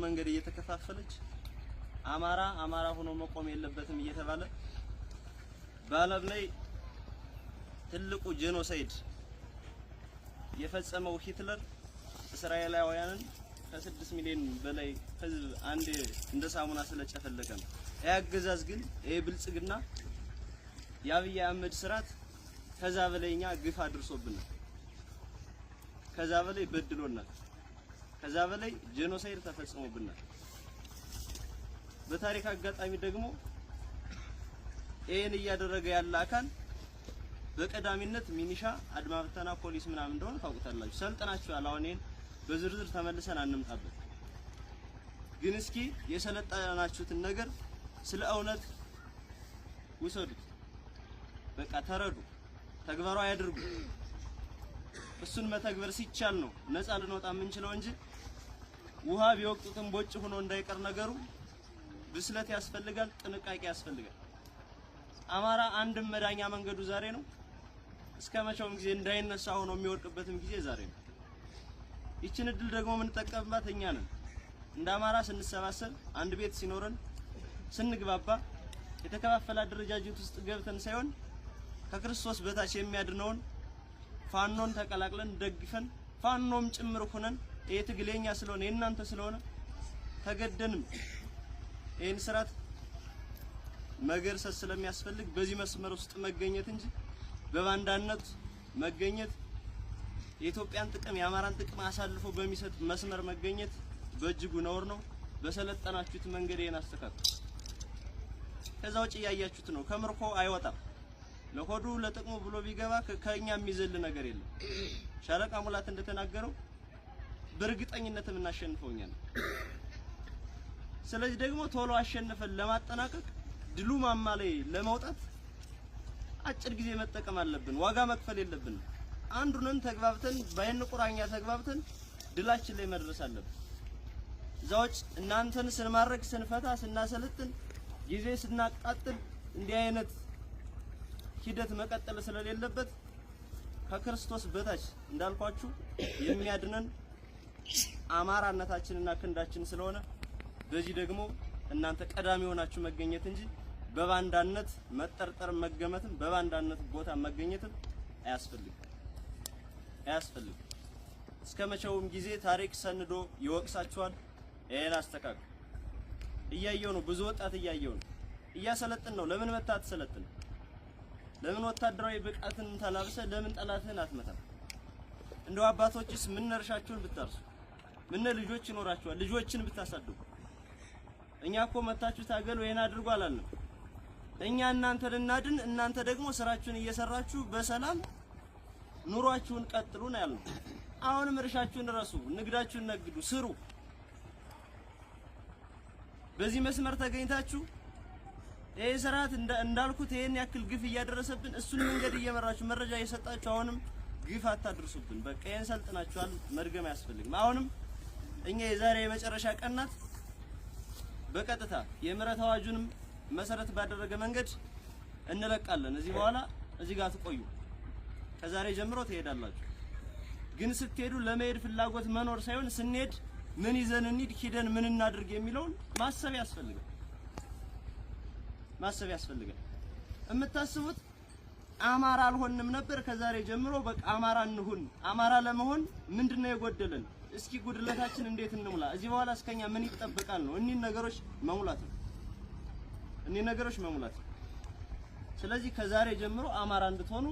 መንገድ እየተከፋፈለች አማራ ሆኖ መቆም የለበትም እየተባለ በዓለም ላይ ትልቁ ጄኖሳይድ የፈጸመው ሂትለር እስራኤላውያንን ከ6 ሚሊዮን በላይ ህዝብ አንድ እንደ ሳሙና ስለጨፈለቀ ነው። ያገዛዝ ግን ብልጽግና የአብይ አህመድ ስርዓት ከዛ በላይኛ ግፍ አድርሶብናል። ከዛ በላይ በድሎናል። ከዛ በላይ ጄኖሳይድ ተፈጽሞብናል። በታሪክ አጋጣሚ ደግሞ ይሄን እያደረገ ያለ አካል በቀዳሚነት ሚኒሻ፣ አድማ ብተና፣ ፖሊስ ምናምን እንደሆነ ታውቁታላችሁ። ሰልጥናችኋል። አሁን ይሄን በዝርዝር ተመልሰን አንምጣበት። ግን እስኪ የሰለጠናችሁትን ነገር ስለ እውነት ውሰዱት። በቃ ተረዱ፣ ተግባራዊ ያድርጉ። እሱን መተግበር ሲቻል ነው ነፃ ልንወጣ የምንችለው እንጂ ውሃ ቢወቅጡትም ቦጭ ሆኖ እንዳይቀር ነገሩ ብስለት ያስፈልጋል፣ ጥንቃቄ ያስፈልጋል። አማራ አንድም መዳኛ መንገዱ ዛሬ ነው። እስከመቼውም ጊዜ እንዳይነሳ ሆኖ የሚወድቅበትም ጊዜ ዛሬ ነው። ይችን እድል ደግሞ የምንጠቀምባት እኛ ነን። እንደ አማራ ስንሰባሰብ፣ አንድ ቤት ሲኖረን፣ ስንግባባ የተከፋፈለ አደረጃጀት ውስጥ ገብተን ሳይሆን ከክርስቶስ በታች የሚያድነውን ፋኖን ተቀላቅለን ደግፈን ፋኖም ጭምር ሆነን የትግል የኛ ስለሆነ የእናንተ ስለሆነ ተገደንም ይህን ስርዓት መገርሰስ ስለሚያስፈልግ በዚህ መስመር ውስጥ መገኘት እንጂ በባንዳነት መገኘት የኢትዮጵያን ጥቅም የአማራን ጥቅም አሳልፎ በሚሰጥ መስመር መገኘት በእጅጉ ነውር ነው። በሰለጠናችሁት መንገድ ይሄን አስተካክሉ። ከዛ ውጭ ያያችሁት ነው። ከምርኮ አይወጣም። ለሆዱ ለጥቅሙ ብሎ ቢገባ ከኛ የሚዘል ነገር የለም። ሻለቃ ሙላት እንደተናገረው በእርግጠኝነት እናሸንፈውኛ ነው። ስለዚህ ደግሞ ቶሎ አሸንፈን ለማጠናቀቅ ድሉ ማማ ላይ ለማውጣት አጭር ጊዜ መጠቀም አለብን። ዋጋ መክፈል የለብንም። አንዱንም ተግባብተን ባይን ቁራኛ ተግባብተን ድላችን ላይ መድረስ አለብን። ዛውጭ እናንተን ስንማረክ ስንፈታ ስናሰለጥን ጊዜ ስናቃጥል እንዲህ አይነት ሂደት መቀጠል ስለሌለበት ከክርስቶስ በታች እንዳልኳችሁ የሚያድነን አማራነታችንና ክንዳችን ስለሆነ በዚህ ደግሞ እናንተ ቀዳሚ ሆናችሁ መገኘት እንጂ በባንዳነት መጠርጠር መገመትም በባንዳነት ቦታ መገኘትም አያስፈልግም። እስከመቼውም ጊዜ ታሪክ ሰንዶ ይወቅሳችኋል። ይሄን አስተካክሉ። እያየው ነው፣ ብዙ ወጣት እያየው ነው። እያሰለጥን ነው። ለምን መታ አትሰለጥን? ለምን ወታደራዊ ብቃትን ተላብሰ ለምን ጠላትህን አትመታም? እንደው አባቶችስ ምን እርሻችሁን ብታርሱ ምን ልጆች ይኖራችኋል? ልጆችን ብታሳድጉ። እኛ እኮ መታችሁ ታገሉ ይሄን አድርጉ አላልንም። እኛ እናንተን እናድን፣ እናንተ ደግሞ ስራችሁን እየሰራችሁ በሰላም ኑሯችሁን ቀጥሉ ነው ያልነው። አሁንም እርሻችሁን ረሱ፣ ንግዳችሁን ነግዱ፣ ስሩ። በዚህ መስመር ተገኝታችሁ ይሄ ስርዓት እንዳልኩት ይሄን ያክል ግፍ እያደረሰብን እሱን መንገድ እየመራችሁ መረጃ እየሰጣችሁ አሁንም ግፍ አታድርሱብን። በቃ ይሄን ሰልጥናችኋል፣ መድገም አያስፈልግም። አሁንም እኛ የዛሬ የመጨረሻ ቀናት በቀጥታ የምህረት አዋጁንም መሰረት ባደረገ መንገድ እንለቃለን። እዚህ በኋላ እዚህ ጋር ትቆዩ፣ ከዛሬ ጀምሮ ትሄዳላችሁ። ግን ስትሄዱ ለመሄድ ፍላጎት መኖር ሳይሆን ስንሄድ ምን ይዘን እንሂድ፣ ሂደን ምን እናድርግ የሚለውን ማሰብ ያስፈልጋል። የምታስቡት አማራ አልሆንም ነበር፣ ከዛሬ ጀምሮ በቃ አማራ እንሁን። አማራ ለመሆን ምንድነው የጎደለን? እስኪ ጉድለታችን እንዴት እንሙላ? እዚህ በኋላ እስከኛ ምን ይጠበቃል ነው። እኒህ ነገሮች መሙላት ነው። ስለዚህ ከዛሬ ጀምሮ አማራ እንድትሆኑ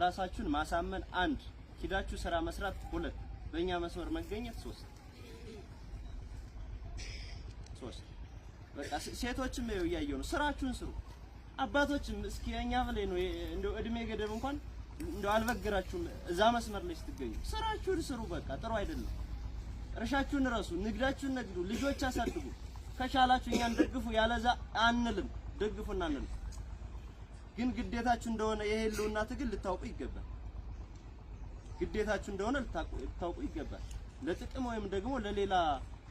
ራሳችሁን ማሳመን፣ አንድ ሂዳችሁ ስራ መስራት፣ ሁለት በእኛ መስመር መገኘት፣ ሶስት በቃ ሴቶችም ይኸው እያየሁ ነው። ስራችሁን ስሩ። አባቶችም እስኪ እኛ በላይ ነው እንደው እድሜ ገደብ እንኳን እንደው አልበግራችሁም። እዛ መስመር ላይ ስትገኙ ስራችሁን ስሩ። በቃ ጥሩ አይደለም። እርሻችሁን ረሱ፣ ንግዳችሁን ነግዱ፣ ልጆች አሳድጉ። ከቻላችሁ እኛን ደግፉ፣ ያለዛ አንልም። ደግፉና አንልም። ግን ግዴታችሁ እንደሆነ የህልውና ትግል ልታውቁ ይገባል። ልታውቁ ይገባል። ለጥቅም ወይም ደግሞ ለሌላ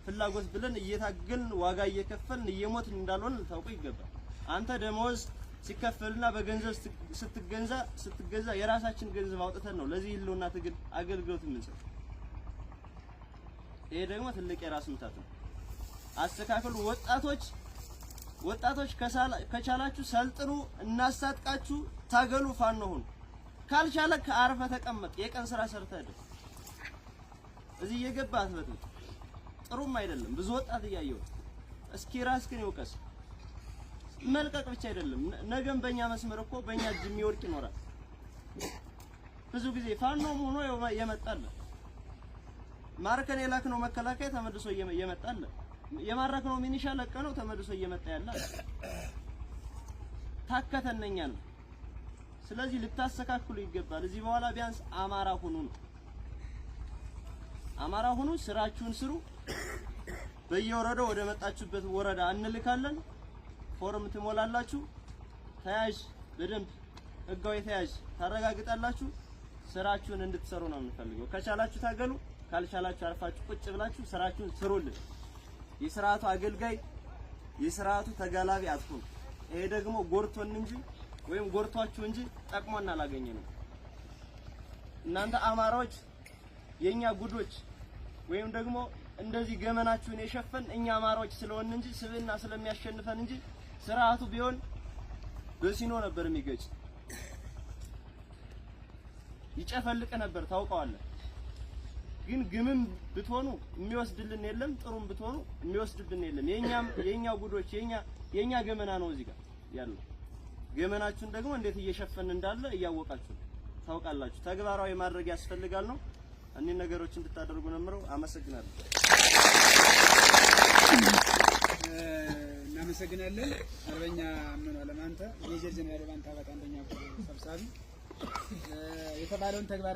ፍላጎት ብለን እየታገልን ዋጋ እየከፈልን እየሞትን እንዳልሆነ ልታውቁ ይገባል። አንተ ደሞዝ ሲከፈልና በገንዘብ ስትገዛ የራሳችን ገንዘብ አውጥተን ነው ለዚህ ህልውና ትግል አገልግሎት የምንሰጥ። ይሄ ደግሞ ትልቅ የራስ ምታት ነው። አስተካክሉ። ወጣቶች ከቻላችሁ ሰልጥኑ፣ እናስታጥቃችሁ፣ ታገሉ፣ ፋኖ ሁኑ። ካልቻለ ከአርፈ ተቀመጥ፣ የቀን ስራ ሰርተህ እዚህ እየገባህ አትበጥብጥ። ጥሩም አይደለም። ብዙ ወጣት እያየሁ እስኪ ራስህን ይወቀስ። መልቀቅ ብቻ አይደለም፣ ነገም በእኛ መስመር እኮ በእኛ እጅ የሚወድቅ ይኖራል። ብዙ ጊዜ ፋኖም ሆኖ የመጣለ ማርከን የላክነው መከላከያ ተመልሶ እየመጣለ የማረክነው ሚኒሻ ለቀነው ተመልሶ እየመጣ ያለ ታከተነኛ ነው። ስለዚህ ልታስተካክሉ ይገባል። እዚህ በኋላ ቢያንስ አማራ ሁኑ ነው። አማራ ሁኑ፣ ስራችሁን ስሩ። በየወረዳው ወደ መጣችሁበት ወረዳ እንልካለን። ፎርም ትሞላላችሁ። ተያዥ በደንብ ህጋዊ ተያዥ ታረጋግጣላችሁ። ስራችሁን እንድትሰሩ ነው የምንፈልገው። ከቻላችሁ ታገሉ፣ ካልቻላችሁ አርፋችሁ ቁጭ ብላችሁ ስራችሁን ስሩልን። የስርዓቱ አገልጋይ የስርዓቱ ተጋላቢ አትሁኑ። ይሄ ደግሞ ጎርቶን እንጂ ወይም ጎርቷችሁ እንጂ ጠቅሞና አላገኘንም። እናንተ አማራዎች የኛ ጉዶች ወይም ደግሞ እንደዚህ ገመናችሁን የሸፈን እኛ አማራዎች ስለሆን እንጂ ስብዕና ስለሚያሸንፈን እንጂ ስርዓቱ ቢሆን በሲኖ ነበር የሚገጭ፣ ይጨፈልቅ ነበር። ታውቀዋለህ። ግን ግምም ብትሆኑ የሚወስድልን የለም፣ ጥሩም ብትሆኑ የሚወስድብን የለም። የኛ ጉዶች የኛ ገመና ነው እዚህ ጋር ያለው። ገመናችሁን ደግሞ እንዴት እየሸፈን እንዳለ እያወቃችሁ ታውቃላችሁ። ተግባራዊ ማድረግ ያስፈልጋል ነው። እኒህ ነገሮች እንድታደርጉ ነው የምለው። አመሰግናለሁ። እናመሰግናለን። አርበኛ ምን አለማንተ ሜጀር ጀነራል ባንታ በቃ አንደኛ ሰብሳቢ የተባለውን ተግባር